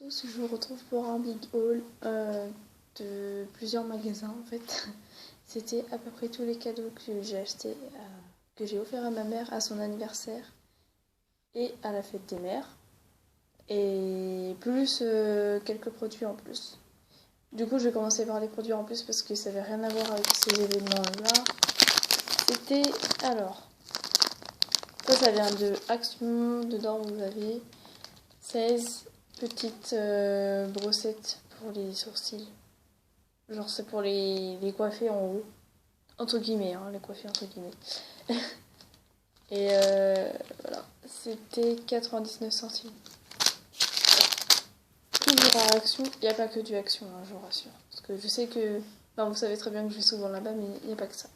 Je vous retrouve pour un big haul de plusieurs magasins en fait. C'était à peu près tous les cadeaux que j'ai achetés, que j'ai offert à ma mère à son anniversaire et à la fête des mères. Et plus quelques produits en plus. Du coup, je vais commencer par les produits en plus parce que ça n'avait rien à voir avec ces événements-là. C'était alors. Ça vient de Action. Dedans, vous avez 16 petites brossettes pour les sourcils. Genre, c'est pour les coiffer en haut. Entre guillemets, hein, les coiffer entre guillemets. Et voilà, c'était 99 centimes. Toujours à Action. Il n'y a pas que du Action, hein, je vous rassure. Parce que je sais que. Non, vous savez très bien que je vais souvent là-bas, mais il n'y a pas que ça.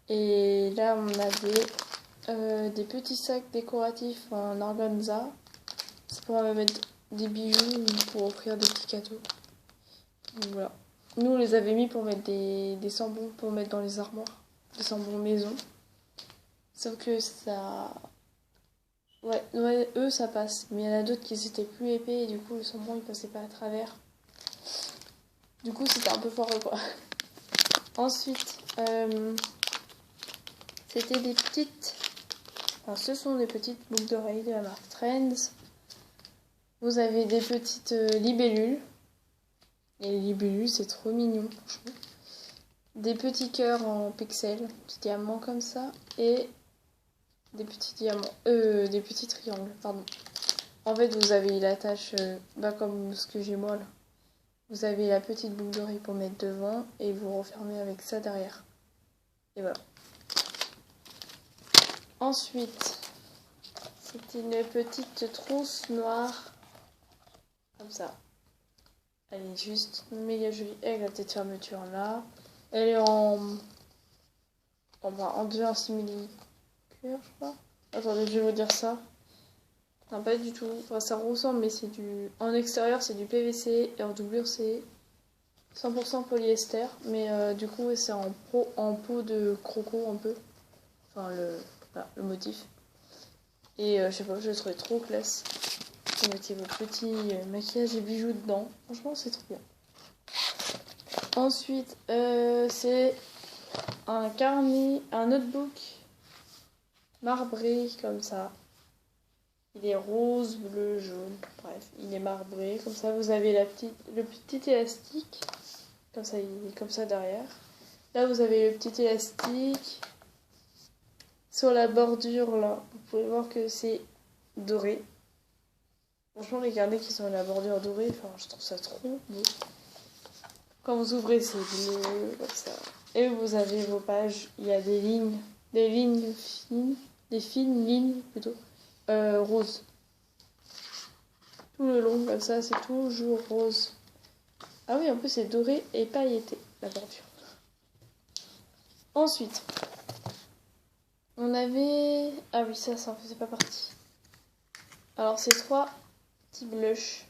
Et là, on avait des petits sacs décoratifs en organza. C'est pour mettre des bijoux ou pour offrir des petits cadeaux. Donc voilà. Nous, on les avait mis pour mettre des sambons pour mettre dans les armoires. Des sambons maison. Sauf que ça. Ouais, eux, ça passe. Mais il y en a d'autres qui étaient plus épais et du coup, le sambon, il passait pas à travers. Du coup, c'était un peu foireux, quoi. Ensuite, c'était des petites. Enfin, ce sont des petites boucles d'oreilles de la marque Trends. Vous avez des petites libellules. Et les libellules, c'est trop mignon, franchement. Des petits cœurs en pixels, petits diamants comme ça. Et des petits diamants. Des petits triangles, pardon. En fait, vous avez l'attache, comme ce que j'ai moi là. Vous avez la petite boucle d'oreille pour mettre devant et vous refermez avec ça derrière. Et voilà. Ensuite, c'est une petite trousse noire. Comme ça. Elle est juste méga jolie avec la petite fermeture là. Elle est en 2 simili cuir, je crois. Attendez, je vais vous dire ça. Non, pas du tout. Enfin, ça ressemble, mais c'est du. En extérieur, c'est du PVC et en doublure, c'est 100% polyester. Mais du coup, c'est en peau de croco un peu. Enfin, le motif. Et je sais pas, je le trouvais trop classe. Vous mettez vos petits maquillages et bijoux dedans. Franchement, c'est trop bien. Ensuite, c'est un carnet, un notebook marbré comme ça. Il est rose, bleu, jaune. Bref, il est marbré. Comme ça, vous avez le petit élastique. Comme ça, il est comme ça derrière. Là, vous avez le petit élastique. Sur la bordure, là, vous pouvez voir que c'est doré. Franchement, les carnets qui sont à la bordure dorée, enfin, je trouve ça trop beau. Quand vous ouvrez, c'est bleu, comme ça. Et vous avez vos pages. Il y a des lignes fines, des fines lignes plutôt, roses. Tout le long, comme ça, c'est toujours rose. Ah oui, en plus, c'est doré et pailleté, la bordure. Ensuite, on avait. Ah oui, ça en faisait pas partie. Alors, c'est 3 petits blushs.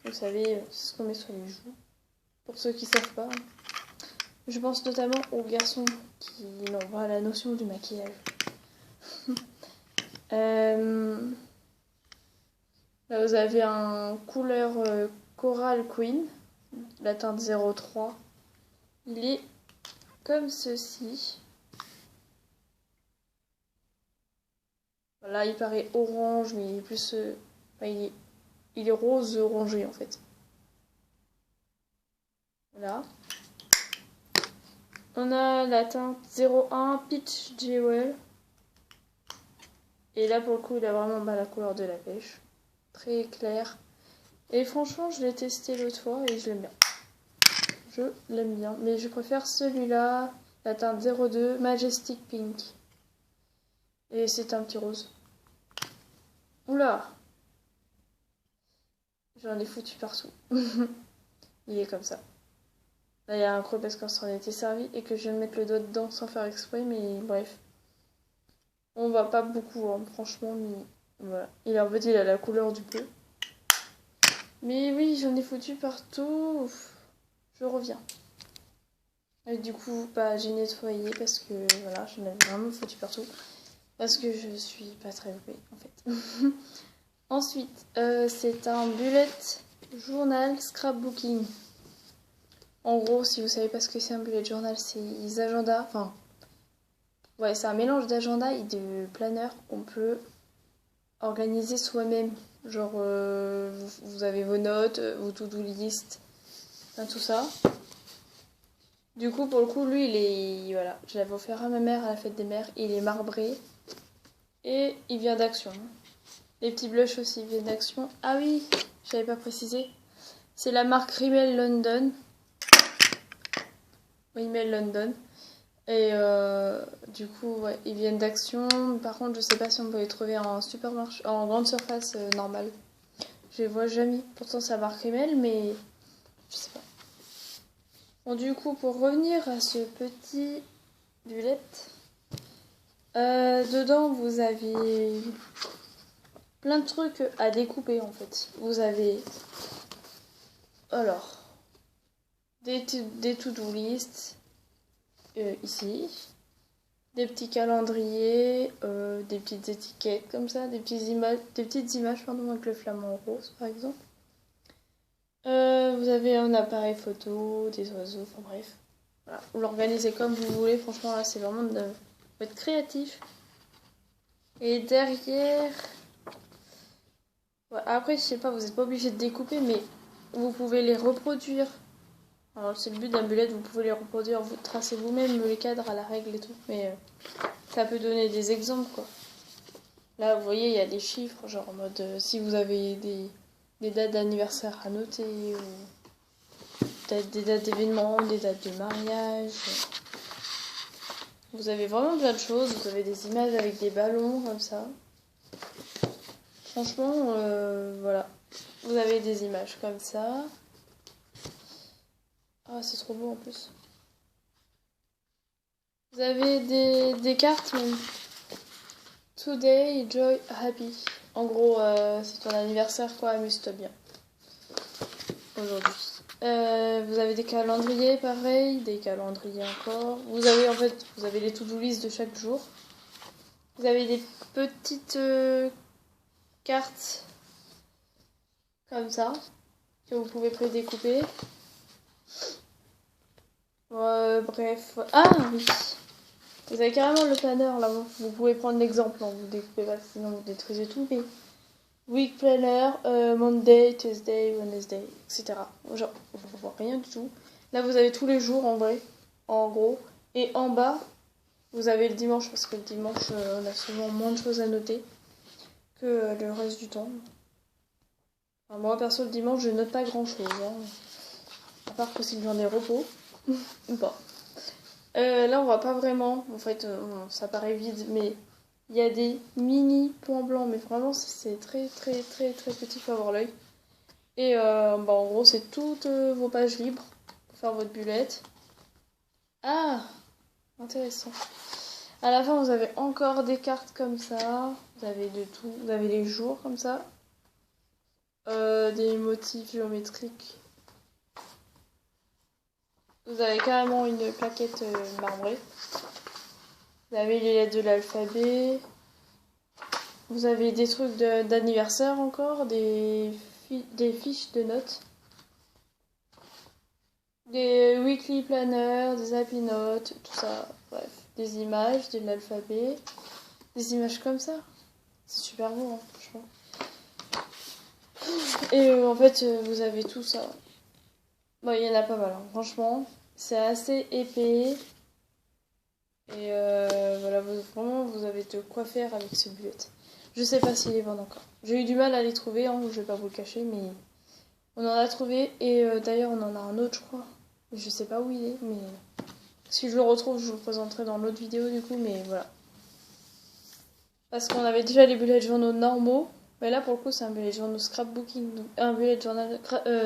Vous savez, c'est ce qu'on met sur les joues. Pour ceux qui savent pas. Je pense notamment aux garçons qui n'ont pas la notion du maquillage. Là, vous avez un couleur Coral Queen, la teinte 03. Il est comme ceci. Là, il paraît orange, mais il est plus... il est rose orangé, en fait. Voilà. On a la teinte 01 Peach Jewel. Et là, pour le coup, il a vraiment la couleur de la pêche. Très clair. Et franchement, je l'ai testé l'autre fois et je l'aime bien. Je l'aime bien. Mais je préfère celui-là, la teinte 02 Majestic Pink. Et c'est un petit rose. Oula! J'en ai foutu partout. Il est comme ça. Là, il y a un creux parce qu'on s'en était servi et que je vais mettre le doigt dedans sans faire exprès, mais bref. On voit pas beaucoup, hein, franchement, mais voilà. Il a la couleur du bleu. Mais oui, j'en ai foutu partout. Je reviens. Et du coup, j'ai nettoyé parce que voilà, j'en ai vraiment foutu partout. Parce que je suis pas très douée, en fait. Ensuite, c'est un bullet journal scrapbooking. En gros, si vous savez pas ce que c'est un bullet journal, c'est des agendas. Enfin, ouais, c'est un mélange d'agenda et de planeur qu'on peut organiser soi-même. Genre, vous avez vos notes, vos to-do list, enfin, tout ça. Du coup, pour le coup, lui, voilà, je l'avais offert à ma mère à la fête des mères. Il est marbré et il vient d'Action. Les petits blushs aussi viennent d'Action. Ah oui, je n'avais pas précisé. C'est la marque Rimmel London. Rimmel London. Et du coup, ouais, ils viennent d'Action. Par contre, je sais pas si on peut les trouver en supermarché, en grande surface normale. Je les vois jamais. Pourtant, ça marque Rimmel, mais je sais pas. Bon, du coup, pour revenir à ce petit bullet, dedans, vous avez plein de trucs à découper, en fait. Vous avez, alors, des to-do list, ici. Des petits calendriers, des petites étiquettes comme ça, des petites images pardon, avec le flamant rose, par exemple. Vous avez un appareil photo, des oiseaux, enfin bref. Voilà. Vous l'organisez comme vous voulez, franchement là c'est vraiment faut être créatif. Et derrière... Ouais, après je sais pas, vous n'êtes pas obligé de découper, mais vous pouvez les reproduire. Alors c'est le but d'un bullet, vous pouvez les reproduire, vous tracez vous-même les cadres à la règle et tout, mais ça peut donner des exemples quoi. Là vous voyez il y a des chiffres, genre en mode si vous avez des dates d'anniversaire à noter, ou peut-être des dates d'événements, des dates de mariage. Vous avez vraiment plein de choses, vous avez des images avec des ballons comme ça. Franchement, voilà. Vous avez des images comme ça. Ah, c'est trop beau en plus. Vous avez des cartes même. Today, Joy, Happy. En gros, c'est ton anniversaire quoi, amuse-toi bien. Aujourd'hui. Vous avez des calendriers pareil, des calendriers encore. Vous avez les to-do list de chaque jour. Vous avez des petites cartes comme ça que vous pouvez prédécouper. Bref. Ah oui. Vous avez carrément le planner là. Vous pouvez prendre l'exemple. Hein. Vous découpez pas sinon vous détruisez tout. Mais week planner, Monday, Tuesday, Wednesday, etc. Genre, on voit rien du tout. Là, vous avez tous les jours en vrai, en gros. Et en bas, vous avez le dimanche, parce que le dimanche, on a souvent moins de choses à noter que le reste du temps. Enfin, moi, perso, le dimanche, je note pas grand-chose. Hein. À part que c'est une journée repos. Ou pas. Là, on voit pas vraiment. En fait, ça paraît vide, mais il y a des mini points blancs. Mais vraiment, c'est très, très, très, très petit. Faut avoir l'œil. Et en gros, c'est toutes vos pages libres pour faire votre bullet. Ah, intéressant. À la fin, vous avez encore des cartes comme ça. Vous avez de tout. Vous avez les jours comme ça. Des motifs géométriques. Vous avez carrément une plaquette marbrée. Vous avez les lettres de l'alphabet. Vous avez des trucs d'anniversaire encore. Des fiches de notes. Des weekly planners, des happy notes, tout ça. Bref, des images, de l'alphabet. Des images comme ça. C'est super beau, hein, franchement. Et en fait, vous avez tout ça. Bon, il y en a pas mal, hein. Franchement. C'est assez épais. Et voilà, vraiment, vous avez de quoi faire avec ce bullet. Je sais pas s'ils les vendent encore. J'ai eu du mal à les trouver, hein, je vais pas vous le cacher, mais on en a trouvé. Et d'ailleurs, on en a un autre, je crois. Je sais pas où il est, mais si je le retrouve, je vous le présenterai dans l'autre vidéo, du coup, mais voilà. Parce qu'on avait déjà les bullets journaux normaux. Mais là, pour le coup, c'est un bullet journal scrapbooking. Un bullet journal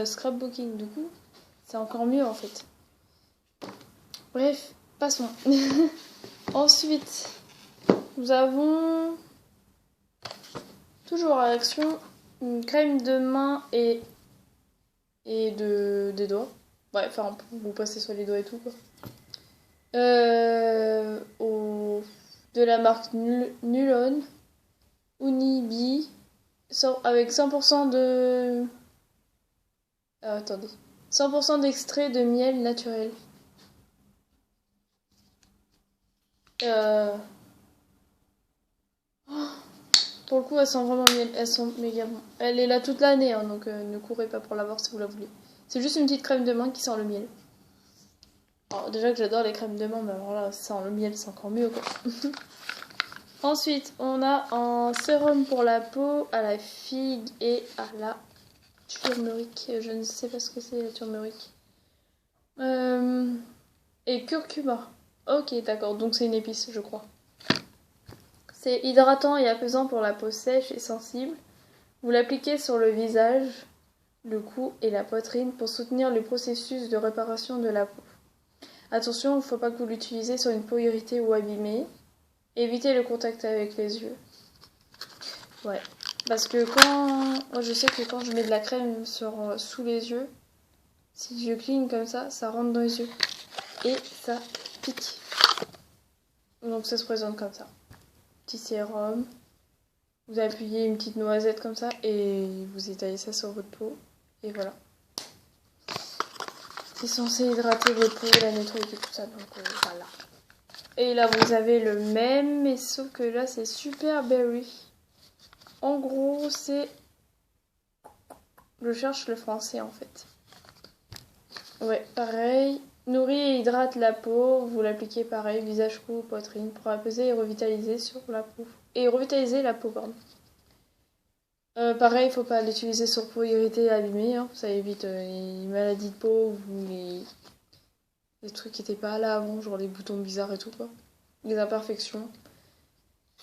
scrapbooking, du coup. C'est encore mieux, en fait. Bref, passons. Ensuite, nous avons toujours à l'action une crème de main et des doigts. Ouais, enfin, vous passez sur les doigts et tout, quoi. De la marque Nulon, Unibi, avec 100% de... Ah, attendez. 100% d'extrait de miel naturel. Euh... Pour le coup, elles sont vraiment miel. Elles sont méga bon. Elle est là toute l'année, hein, donc ne courez pas pour l'avoir si vous la voulez. C'est juste une petite crème de main qui sent le miel. Alors, déjà que j'adore les crèmes de main, mais alors là, sans le miel, c'est encore mieux, quoi. Ensuite, on a un sérum pour la peau à la figue et à la turmeric. Je ne sais pas ce que c'est la turmeric. Et curcuma. Ok, d'accord, donc c'est une épice, je crois. C'est hydratant et apaisant pour la peau sèche et sensible. Vous l'appliquez sur le visage, le cou et la poitrine pour soutenir le processus de réparation de la peau. Attention, il ne faut pas que vous l'utilisez sur une peau irritée ou abîmée. Évitez le contact avec les yeux. Ouais. Parce que moi je sais que quand je mets de la crème sous les yeux, si je cligne comme ça rentre dans les yeux. Et ça pique. Donc ça se présente comme ça. Petit sérum. Vous appuyez une petite noisette comme ça et vous étalez ça sur votre peau. Et voilà. C'est censé hydrater votre peau, la nettoyer tout ça. Donc voilà. Et là vous avez le même, mais sauf que là c'est Super Berry. En gros c'est... Je cherche le français en fait. Ouais, pareil. Nourrit et hydrate la peau. Vous l'appliquez pareil, visage, cou, poitrine, pour apaiser et revitaliser sur la peau. Et revitaliser la peau, pardon. Pareil, il faut pas l'utiliser sur peau irritée et abîmée. Hein. Ça évite les maladies de peau ou les trucs qui étaient pas là avant, genre les boutons bizarres et tout, quoi. Les imperfections.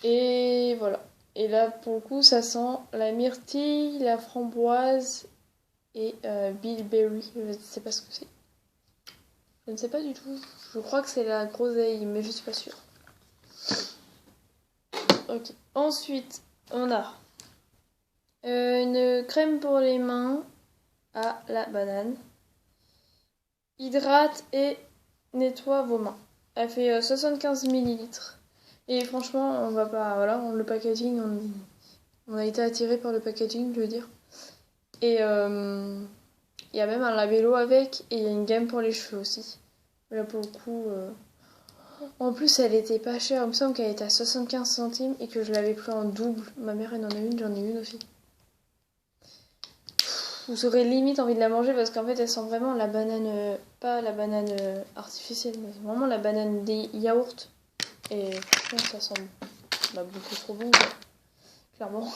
Et voilà. Et là, pour le coup, ça sent la myrtille, la framboise et bilberry. Je ne sais pas ce que c'est. Je ne sais pas du tout. Je crois que c'est la groseille, mais je suis pas sûre. Ok. Ensuite, on a une crème pour les mains à la banane. Hydrate et nettoie vos mains. Elle fait 75 millilitres. Et franchement, on va pas... Voilà, le packaging, on a été attiré par le packaging, je veux dire. Et il y a même un labello avec, et il y a une gamme pour les cheveux aussi. Là, pour le coup... En plus, elle était pas chère. Il me semble qu'elle était à 75 centimes et que je l'avais pris en double. Ma mère, elle en a une, j'en ai une aussi. Vous aurez limite envie de la manger parce qu'en fait, elle sent vraiment la banane... pas la banane artificielle, mais vraiment la banane des yaourts. Et franchement, ça sent beaucoup trop bon, quoi. Clairement.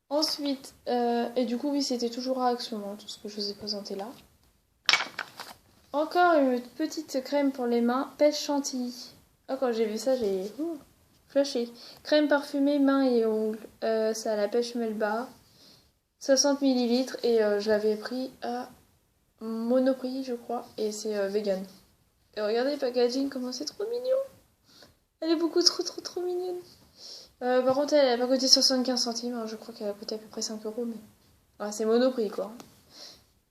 Ensuite, et du coup, oui, c'était toujours à Action, hein, tout ce que je vous ai présenté là. Encore une petite crème pour les mains, pêche chantilly. Oh, quand j'ai vu ça, j'ai flashé. Crème parfumée, mains et ongles. C'est à la pêche Melba. 60 millilitres et je l'avais pris à Monoprix, je crois. Et c'est vegan. Et regardez le packaging, comment c'est trop mignon. Elle est beaucoup trop mignonne. Par contre, elle n'a pas coûté 75 centimes. Hein, je crois qu'elle a coûté à peu près 5 euros. Mais ouais, c'est Monoprix, quoi.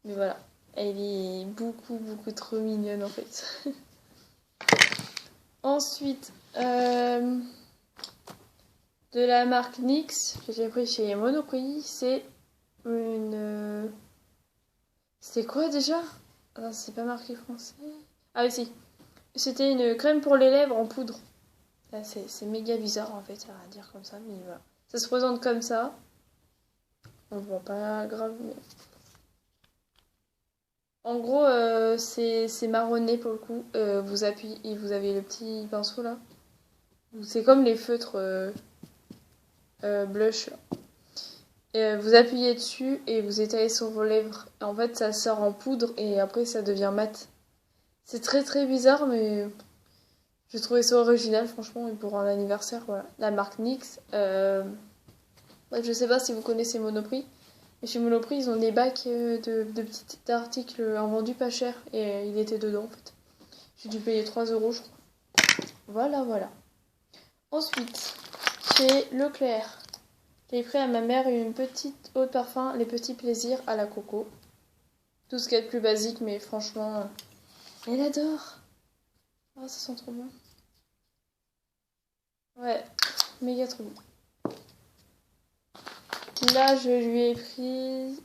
Mais voilà. Elle est beaucoup trop mignonne en fait. Ensuite, de la marque NYX, que j'ai pris chez Monoprix, c'est une... C'était quoi déjà? Ah, c'est pas marqué français. Ah oui, si. C'était une crème pour les lèvres en poudre. Là, c'est méga bizarre en fait à dire comme ça, mais voilà. Ça se présente comme ça. On voit pas grave, mais... En gros, c'est marronné pour le coup. Vous appuyez et vous avez le petit pinceau là. C'est comme les feutres blush. Et, vous appuyez dessus et vous étalez sur vos lèvres. Et en fait, ça sort en poudre et après ça devient mat. C'est très bizarre, mais j'ai trouvé ça original, franchement. Et pour un anniversaire, voilà. La marque NYX. Je sais pas si vous connaissez Monoprix. Et chez Monoprix, ils ont des bacs de petits articles invendus pas cher. Et il était dedans, en fait. J'ai dû payer 3 euros, je crois. Voilà. Ensuite, chez Leclerc, j'ai pris à ma mère une petite eau de parfum, les petits plaisirs à la coco. Tout ce qu'il y a de plus basique, mais franchement, elle adore. Ah, ça sent trop bon. Ouais, méga trop bon. Là, je lui ai pris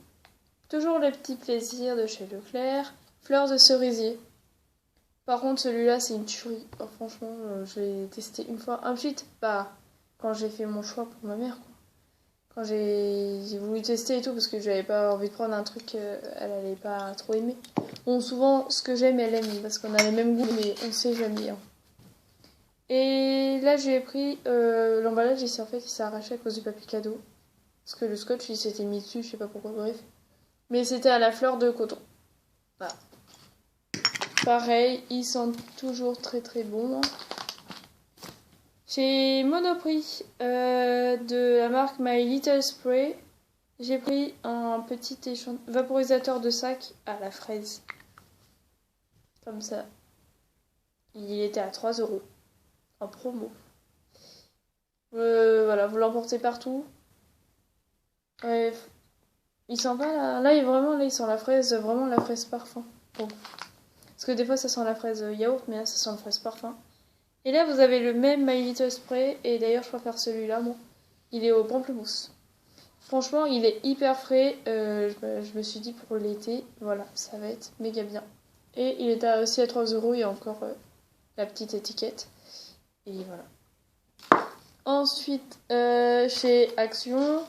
toujours le petit plaisir de chez Leclerc, fleurs de cerisier. Par contre, celui-là, c'est une tuerie. Oh, franchement, je l'ai testé une fois. Ensuite, bah, quand j'ai fait mon choix pour ma mère, quoi. Quand j'ai voulu tester et tout, parce que j'avais pas envie de prendre un truc, elle allait pas trop aimer. Bon, souvent, ce que j'aime, elle aime, parce qu'on a les mêmes goûts, mais on sait jamais. Hein. Et là, j'ai pris l'emballage, ici, en fait, il s'est arraché à cause du papier cadeau. Parce que le scotch, il s'était mis dessus, je sais pas pourquoi, bref. Mais c'était à la fleur de coton. Voilà. Pareil, ils sentent toujours très très bon. Chez Monoprix de la marque My Little Spray, j'ai pris un petit vaporisateur de sac à la fraise. Comme ça. Il était à 3 € en promo. Voilà, vous l'emportez partout. Il sent pas là, il sent la fraise, vraiment la fraise parfum. Bon. Parce que des fois ça sent la fraise yaourt, mais là ça sent la fraise parfum. Et là vous avez le même My Little Spray, et d'ailleurs je préfère celui-là, moi. Il est au pamplemousse. Franchement, il est hyper frais. Je me suis dit pour l'été, voilà, ça va être méga bien. Et il est aussi à 3 €, il y a encore la petite étiquette. Et voilà. Ensuite, chez Action,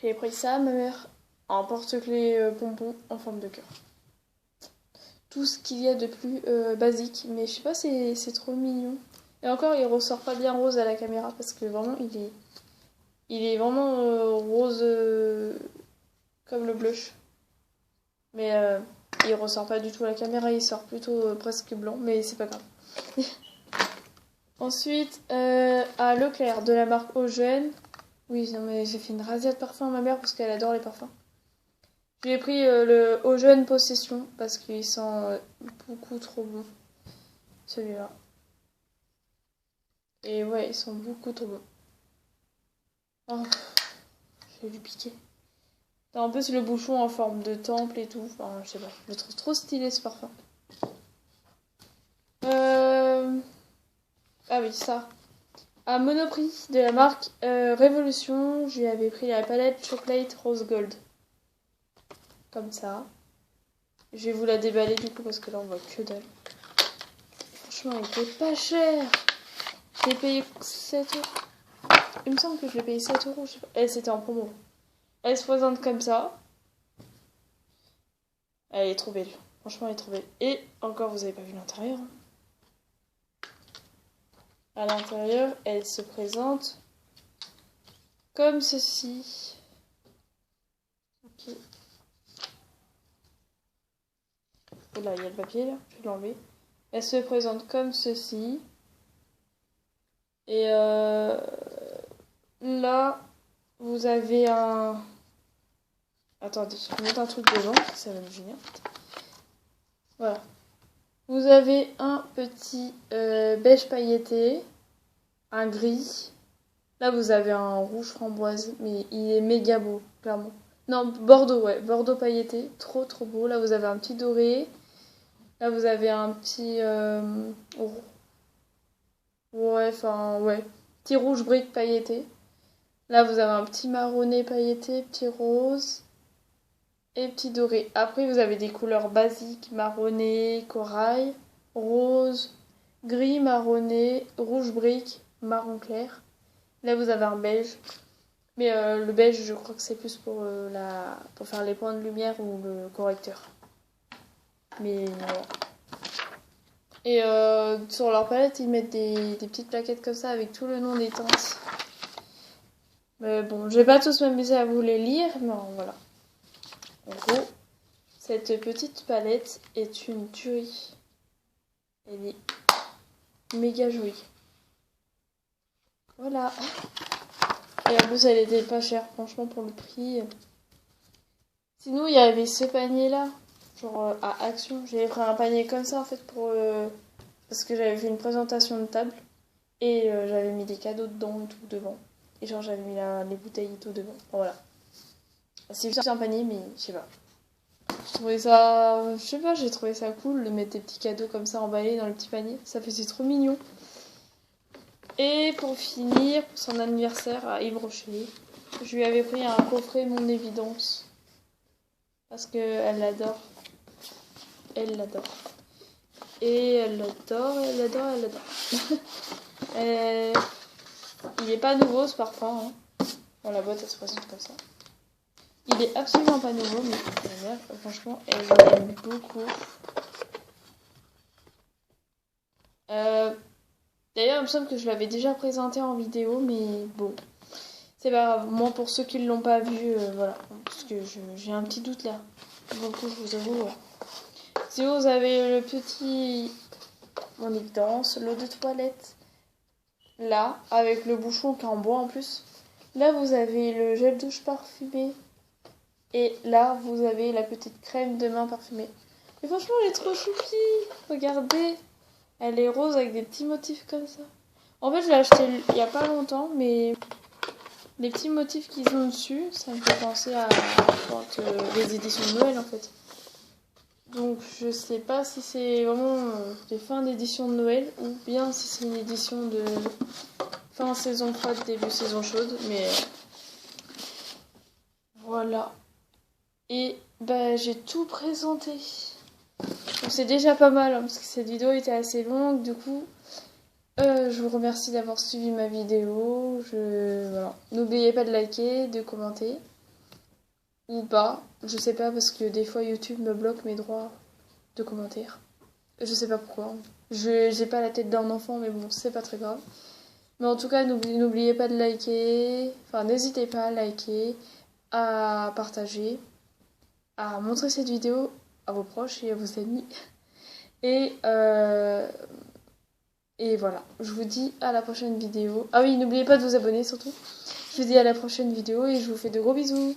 j'ai pris ça, ma mère, en porte-clés bonbons en forme de cœur. Tout ce qu'il y a de plus basique, mais je sais pas, c'est trop mignon. Et encore, il ressort pas bien rose à la caméra, parce que vraiment, il est vraiment rose comme le blush. Mais il ressort pas du tout à la caméra, il sort plutôt presque blanc, mais c'est pas grave. Ensuite, à Leclerc, de la marque Eugène. Oui, non, mais j'ai fait une razzia de parfum à ma mère parce qu'elle adore les parfums. J'ai pris le Eugène Possession parce qu'il sent beaucoup trop bon. Celui-là. Et ouais, ils sont beaucoup trop bons. Oh, je vais lui piquer. T'as en plus le bouchon en forme de temple et tout. Enfin, je sais pas. Je le trouve trop stylé ce parfum. Ah oui, ça. À Monoprix de la marque Révolution, je lui avais pris la palette Chocolate Rose Gold. Comme ça. Je vais vous la déballer du coup parce que là on voit que dalle. Franchement, elle était pas chère. Je l'ai payé 7 €. Il me semble que je l'ai payé 7 €. Je sais pas. Elle, c'était en promo. Elle se présente comme ça. Elle est trop belle. Franchement, elle est trop belle. Et encore, vous avez pas vu l'intérieur. Hein. À l'intérieur, elle se présente comme ceci. Ok. Oh là, il y a le papier là, je vais l'enlever. Elle se présente comme ceci. Et là, vous avez un... Attendez, je vais mettre un truc devant, ça va me gêner. Voilà. Vous avez un petit beige pailleté, un gris. Là, vous avez un rouge framboise, mais il est méga beau, clairement. Non, Bordeaux, ouais, Bordeaux pailleté, trop trop beau. Là, vous avez un petit doré. Là, vous avez un petit... Ouais, enfin, ouais. Petit rouge brique pailleté. Là, vous avez un petit marronné pailleté, petit rose et petit doré. Après, vous avez des couleurs basiques, marronné, corail, rose, gris, marronné, rouge brique, marron clair. Là, vous avez un beige. Mais le beige, je crois que c'est plus pour faire les points de lumière ou le correcteur. Mais voilà. Et sur leur palette, ils mettent des petites plaquettes comme ça avec tout le nom des teintes. Mais bon, je vais pas tous m'amuser à vous les lire, mais voilà. En gros, cette petite palette est une tuerie. Elle est méga jolie. Voilà. Et en plus, elle était pas chère, franchement, pour le prix. Sinon, il y avait ce panier-là. Genre à Action. J'avais pris un panier comme ça, en fait, parce que j'avais fait une présentation de table. Et j'avais mis des cadeaux dedans, tout devant. Et genre, j'avais mis les bouteilles et tout devant. Bon, voilà. C'est juste un panier, mais je sais pas. J'ai trouvé ça cool de mettre des petits cadeaux comme ça emballés dans le petit panier. Ça faisait trop mignon. Et pour finir, pour son anniversaire à Yves Rocher, Je lui avais pris un coffret Mon Évidence. Parce qu'elle l'adore. Elle l'adore. Et elle l'adore, elle l'adore, elle l'adore. Il est pas nouveau ce parfum. Hein. Bon, la boîte elle se présente comme ça. Il est absolument pas nouveau, mais ma mère, franchement, elle l'aime beaucoup. D'ailleurs, il me semble que je l'avais déjà présenté en vidéo, mais bon. C'est pas grave. Moi, pour ceux qui ne l'ont pas vu, voilà. Parce que j'ai un petit doute là. Donc, je vous avoue. Si vous avez le petit Mon Évidence, l'eau de toilette, là, avec le bouchon qui est en bois en plus. Là, vous avez le gel douche parfumé. Et là, vous avez la petite crème de main parfumée. Et franchement, elle est trop choupi. Regardez. Elle est rose avec des petits motifs comme ça. En fait, je l'ai acheté il n'y a pas longtemps, mais les petits motifs qu'ils ont dessus, ça me fait penser à les éditions de Noël, en fait. Donc, je sais pas si c'est vraiment les fins d'édition de Noël ou bien si c'est une édition de fin saison froide, début saison chaude, mais voilà. Et bah, j'ai tout présenté. Donc, c'est déjà pas mal, hein, parce que cette vidéo était assez longue, du coup. Je vous remercie d'avoir suivi ma vidéo. Voilà. N'oubliez pas de liker, de commenter. Ou pas. Je sais pas parce que des fois YouTube me bloque mes droits de commentaires. Je sais pas pourquoi. J'ai pas la tête d'un enfant, mais bon, c'est pas très grave. Mais en tout cas, n'oubliez pas de liker. Enfin, n'hésitez pas à liker, à partager, à montrer cette vidéo à vos proches et à vos amis. Et voilà, je vous dis à la prochaine vidéo. Ah oui, n'oubliez pas de vous abonner surtout. Je vous dis à la prochaine vidéo et je vous fais de gros bisous.